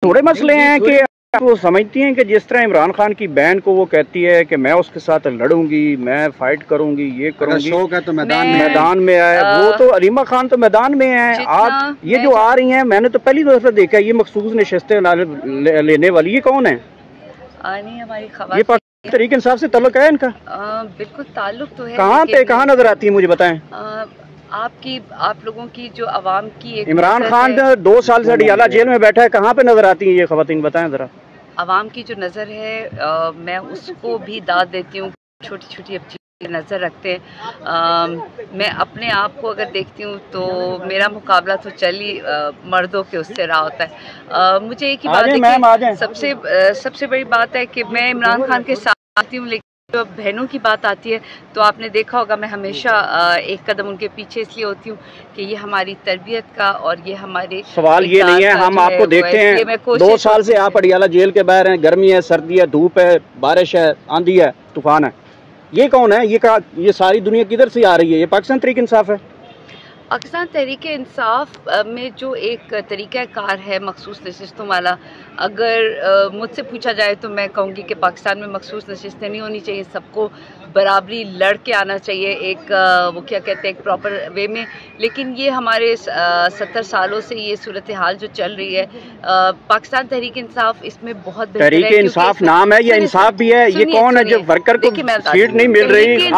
थोड़े मसले हैं कि आप वो समझती हैं कि जिस तरह इमरान खान की बहन को वो कहती है कि मैं उसके साथ लड़ूंगी, मैं फाइट करूंगी, ये करूंगी, शौक है तो मैदान में आए। वो तो अरीमा खान तो मैदान में है। आप ये जो आ रही हैं, मैंने तो पहली दफा देखा ये मखसूस नशिस्तें लेने वाली, ये कौन है? नहीं, हमारी ये पाकिस्तान तहरीक इंसाफ से ताल्लुक है इनका? बिल्कुल ताल्लुक तो है। कहाँ नजर आती है मुझे बताएं? आप लोगों की जो आवाम की एक इमरान खान 2 साल से अडियाला जेल में बैठा है, कहाँ पे नजर आती हैं ये खवातीन, बताएं जरा। आवाम की जो नज़र है मैं उसको भी दाद देती हूँ, छोटी छोटी अब चीज़ें नज़र रखते हैं। मैं अपने आप को अगर देखती हूँ तो मेरा मुकाबला तो चली मर्दों के उससे रहा होता है। मुझे एक ही बात है कि सबसे बड़ी बात है कि मैं इमरान खान के साथ आती हूँ, लेकिन जब बहनों की बात आती है तो आपने देखा होगा मैं हमेशा एक कदम उनके पीछे इसलिए होती हूँ कि ये हमारी तरबियत का और ये हमारे सवाल ये नहीं है। हम आपको देखते हैं 2 साल से आप अडियाला जेल के बाहर हैं, गर्मी है, सर्दी है, धूप है, बारिश है, आंधी है, तूफान है। ये कौन है? ये सारी दुनिया किधर से आ रही है? ये पाकिस्तान तहरीक इंसाफ है। पाकिस्तान तहरीक इंसाफ में जो एक तरीक़ा कार है मखसूस नशिस्तों वाला, अगर मुझसे पूछा जाए तो मैं कहूँगी कि पाकिस्तान में मखसूस नशिस्तें नहीं होनी चाहिए, सबको बराबरी लड़ के आना चाहिए एक वो क्या कहते हैं एक प्रॉपर वे में। लेकिन ये हमारे 70 सालों से ये सूरत हाल जो चल रही है, पाकिस्तान तहरीक इंसाफ इसमें बहुत तहरीक इंसाफ नाम है, ये इंसाफ भी है। ये कौन है जब वर्कर को सीट नहीं मिल रही,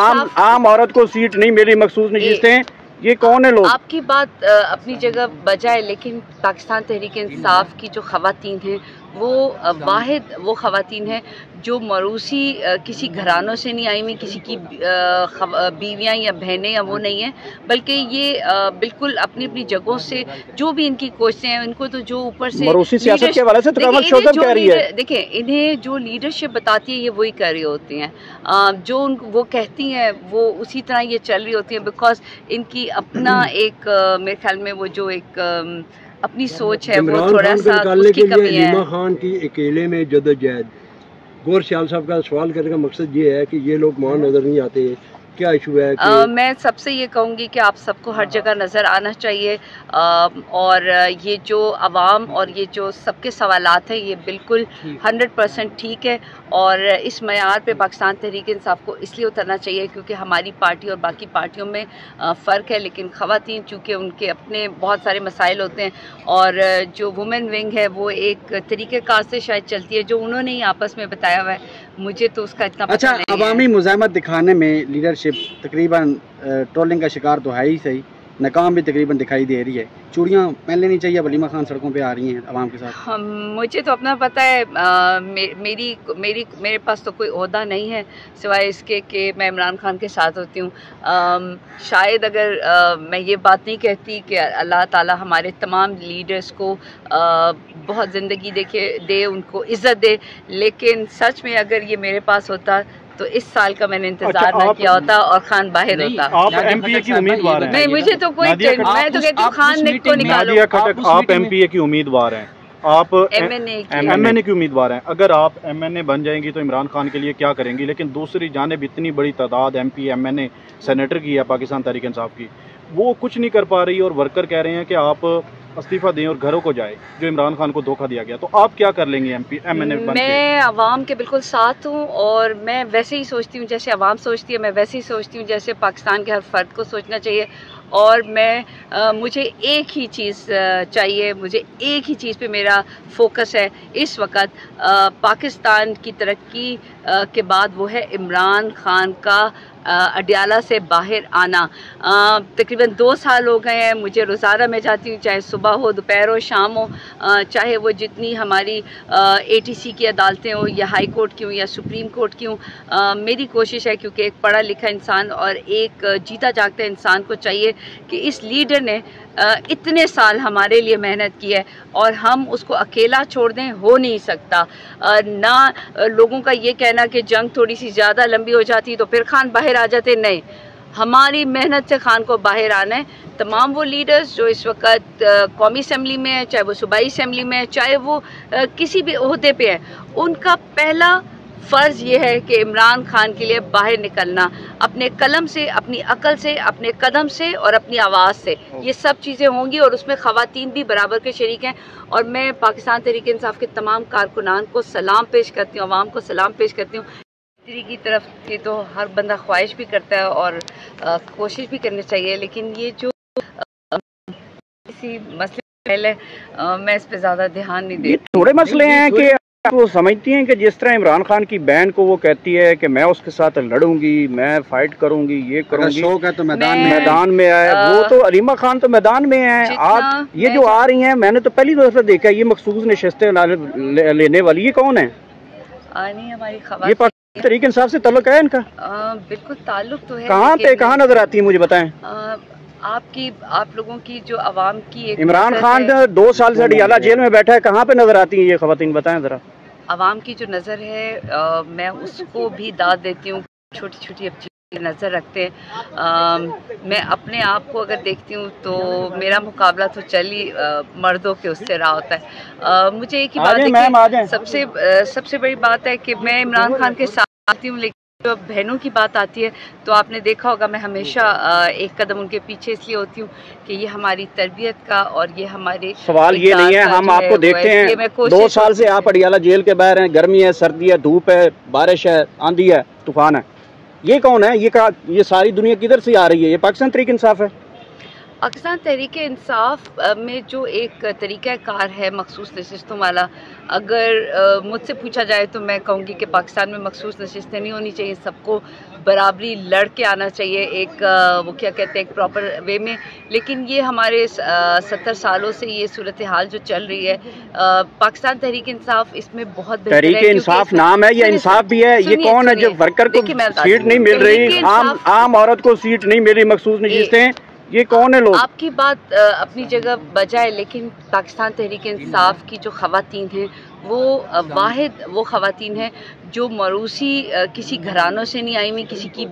आम औरत को सीट नहीं मिल रही, मखसूस नशिस्तें, ये कौन है लोग? आपकी बात अपनी जगह बजाए, लेकिन पाकिस्तान तहरीक इंसाफ की जो खवातीन हैं वो वाहिद वो खवातीन हैं जो मरूसी किसी घरानों से नहीं आई हुई, किसी की बीवियाँ या बहनें या वो नहीं है, बल्कि ये बिल्कुल अपनी अपनी जगहों से जो भी इनकी कोशिशें हैं, इनको तो जो ऊपर से मरूसी सियासत के हवाले से तो कह रही है। देखिए, इन्हें जो लीडरशिप बताती है ये वही कर रही होती हैं, जो वो कहती हैं वो उसी तरह ये चल रही होती हैं, बिकॉज इनकी अपना एक मेरे ख्याल में वो जो एक अपनी सोच है वो थोड़ा सा उसकी कमी है। अरीमा खान की अकेले में जदोजहद, गौर सियाल साहब का सवाल करने का मकसद ये है कि ये लोग वहाँ नजर नहीं आते, क्या इशू है कि मैं सबसे ये कहूँगी कि आप सबको हर जगह नज़र आना चाहिए, और ये जो आवाम और ये जो सबके सवालात हैं ये बिल्कुल 100% ठीक है, और इस मयार पे पाकिस्तान तहरीक इंसाफ को इसलिए उतरना चाहिए क्योंकि हमारी पार्टी और बाकी पार्टियों में फ़र्क है, लेकिन ख़वातीन चूँकि उनके अपने बहुत सारे मसाइल होते हैं, और जो वुमेन विंग है वो एक तरीक़ेकार से शायद चलती है जो उन्होंने ही आपस में बताया हुआ है, मुझे तो उसका इतना अच्छा अवामी मुज़ाहमत दिखाने में लीडरशिप तकरीबन ट्रोलिंग का शिकार तो है ही सही, नाकाम भी तकरीबन दिखाई दे रही है। चूड़ियाँ पहन लेनी चाहिए, अलीमा खान सड़कों पे आ रही हैं आवाम के साथ। मुझे तो अपना पता है, मेरे पास तो कोई ओहदा नहीं है सिवाय इसके कि मैं इमरान खान के साथ होती हूँ। शायद अगर मैं ये बात नहीं कहती कि अल्लाह ताला हमारे तमाम लीडर्स को बहुत ज़िंदगी दे, उनको इज़्ज़त दे, लेकिन सच में अगर ये मेरे पास होता तो इस साल का मैंने इंतजार न किया होता और खान बाहर होता। आप एमपीए की उम्मीदवार हैं? नहीं, मुझे तो कोई, मैं तो कहती हूँ खान नेक को निकालो। आप एमपीए की उम्मीदवार हैं, आप एमएनए की उम्मीदवार हैं। अगर आप एमएनए बन जाएंगी तो इमरान खान के लिए क्या करेंगी? लेकिन दूसरी जानिब इतनी बड़ी तादाद एमपी एमएनए सेनेटर की है पाकिस्तान तहरीक इंसाफ की, वो कुछ नहीं कर पा रही और वर्कर कह रहे हैं कि आप इस्तीफा दें और घरों को जाए, जो इमरान खान को धोखा दिया गया। तो आप क्या कर लेंगे एमएनए बन के? मैं आवाम के बिल्कुल साथ हूँ, और मैं वैसे ही सोचती हूँ जैसे आवाम सोचती है, मैं वैसे ही सोचती हूँ जैसे पाकिस्तान के हर फर्द को सोचना चाहिए। और मुझे एक ही चीज़ चाहिए, मुझे एक ही चीज़ पे मेरा फोकस है इस वक्त, पाकिस्तान की तरक्की के बाद वो है इमरान खान का अडियाला से बाहर आना। तकरीबन 2 साल हो गए हैं, मुझे रोज़ाना मैं जाती हूँ, चाहे सुबह हो, दोपहर हो, शाम हो, चाहे वो जितनी हमारी एटीसी की अदालतें हो या हाई कोर्ट की हो या सुप्रीम कोर्ट की हो। मेरी कोशिश है, क्योंकि एक पढ़ा लिखा इंसान और एक जीता जागता इंसान को चाहिए कि इस लीडर ने इतने साल हमारे लिए मेहनत की है और हम उसको अकेला छोड़ दें, हो नहीं सकता। ना लोगों का ये कहना कि जंग थोड़ी सी ज़्यादा लंबी हो जाती तो फिर खान बाहर आ जाते, नहीं, हमारी मेहनत से खान को बाहर आना है। तमाम वो लीडर्स जो इस वक्त कौमी असम्बली में है, चाहे वो सूबाई असम्बली में है, चाहे वो किसी भी ओहदे पे है, उनका पहला فرض یہ ہے کہ عمران خان کے لیے باہر نکلنا اپنے قلم سے، اپنی عقل سے، اپنے قدم سے اور اپنی آواز سے، یہ سب چیزیں ہوں گی اور اس میں خواتین بھی برابر کے شریک ہیں۔ اور میں پاکستان تحریک انصاف کے تمام کارکنان کو سلام پیش کرتی ہوں، عوام کو سلام پیش کرتی ہوں۔ کی طرف کی تو ہر بندہ خواہش بھی کرتا ہے اور کوشش بھی کرنی چاہیے، لیکن یہ جو کسی مسئلے ہے میں اس پہ زیادہ دھیان نہیں دیتی۔ تھوڑے مسئلے ہیں کہ آپ وہ سمجھتی ہیں کہ جس طرح عمران خان کی بہن کو وہ کہتی ہے کہ میں اس کے ساتھ لڑوں گی، میں فائٹ کروں گی، یہ کروں گی، تو میدان میں آئے، وہ تو علیمہ خان تو میدان میں ہیں، آپ یہ جو آ رہی ہیں، میں نے تو پہلی دفعہ دیکھا یہ مخصوص نشستیں لینے والی، یہ کون ہے؟ نہیں، ہماری یہ خواتین پاکستان تحریک انصاف سے تعلق ہے ان کا؟ بالکل تعلق تو ہے، کہاں پہ کہاں نظر آتی ہے مجھے بتائیں؟ آپ لوگوں کی جو عوام کی ایک عمران خان 2 سال سے اڈیالہ جیل میں بیٹھا ہے، کہاں پہ نظر آتی ہیں یہ خواتین؟ بتائیں ذرا۔ عوام کی جو نظر ہے میں اس کو بھی داد دیتی ہوں، چھوٹی چھوٹی اب چیزیں نظر رکھتے ہیں۔ میں اپنے آپ کو اگر دیکھتی ہوں تو میرا مقابلہ تو چلی مردوں کے اس سے رہا ہوتا ہے۔ مجھے ایک ہی بات ہے کہ سب سے بڑی بات ہے کہ میں عمران خان کے ساتھ آتی ہوں، لیکن جب بہنوں کی بات آتی ہے تو آپ نے دیکھا ہوگا میں ہمیشہ ایک قدم ان کے پیچھے اس لیے ہوتی ہوں کہ یہ ہماری تربیت کا اور یہ ہمارے سوال یہ نہیں ہے، ہم آپ کو دیکھتے ہیں 2 سال سے آپ اڈیالہ جیل کے باہر ہیں، گرمی ہے، سردی ہے، دھوپ ہے، بارش ہے، آندھی ہے، طوفان ہے، یہ کون ہے؟ یہ ساری دنیا کدھر سے آ رہی ہے؟ یہ پاکستان تحریک انصاف ہے؟ پاکستان تحریک انصاف میں جو ایک طریقہ کار ہے مخصوص نشستوں والا، اگر مجھ سے پوچھا جائے تو میں کہوں گی کہ پاکستان میں مخصوص نشستیں نہیں ہونی چاہیے، سب کو برابری لڑ کے آنا چاہیے ایک وہ کیا کہتے ہیں ایک پراپر وے میں۔ لیکن یہ ہمارے 70 سالوں سے یہ صورتحال جو چل رہی ہے، پاکستان تحریک انصاف اس میں بہت بہتر ہے۔ تحریک انصاف نام ہے، یہ انصاف بھی ہے، یہ کون ہے جو ورکر کو سیٹ نہیں مل رہی، عام عورت کو سیٹ نہیں مل رہی، مخصوص نشستیں، یہ کون ہے لوگ؟ آپ کی بات اپنی جگہ بجائے، لیکن پاکستان تحریک انصاف کی جو خواتین ہیں وہ واحد وہ خواتین ہیں جو موروثی کسی گھرانوں سے نہیں آئی ہوئی، کسی کی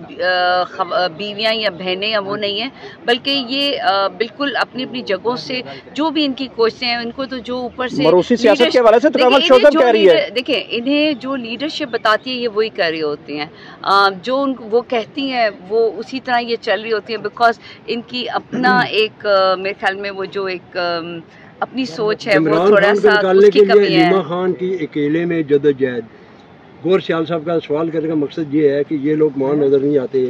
بیویاں یا بہنیں یا وہ نہیں ہیں، بلکہ یہ بالکل اپنی اپنی جگہوں سے جو بھی ان کی کوششیں ہیں، ان کو تو جو اوپر سے موروثی سیاست کے حوالے سے تو کمل شوزن کہہ رہی ہے، دیکھیں انہیں جو لیڈرشپ بتاتی ہے یہ وہی کر رہی ہوتی ہیں، جو وہ کہتی ہیں وہ اسی طرح یہ چل رہی ہوتی ہیں، بیکاز ان کی اپنا ایک میرے خیال میں وہ جو ایک اپنی سوچ ہے وہ تھوڑا سا اس کی کمی ہے۔ علیمہ خان کی اکیلے میں جدوجہد، گور سیال صاحب کا سوال کرنے کا مقصد یہ ہے کہ یہ لوگ وہاں نظر نہیں آتے،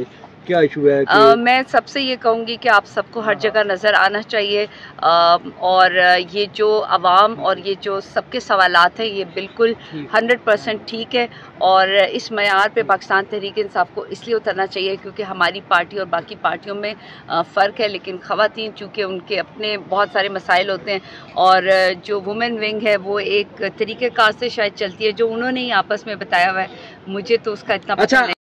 کیا ایشو ہے؟ میں سب سے یہ کہوں گی کہ آپ سب کو ہر جگہ نظر آنا چاہیے، اور یہ جو عوام اور یہ جو سب کے سوالات ہیں یہ بالکل 100% ٹھیک ہے، اور اس معیار پہ پاکستان تحریک انصاف کو اس لیے اترنا چاہیے کیونکہ ہماری پارٹی اور باقی پارٹیوں میں فرق ہے، لیکن خواتین چونکہ ان کے اپنے بہت سارے مسائل ہوتے ہیں، اور جو وومن ونگ ہے وہ ایک طریقہ کار سے شاید چلتی ہے جو انہوں نے ہی آپس میں بتایا ہوا ہے، مجھے تو اس کا اتنا پتہ نہیں۔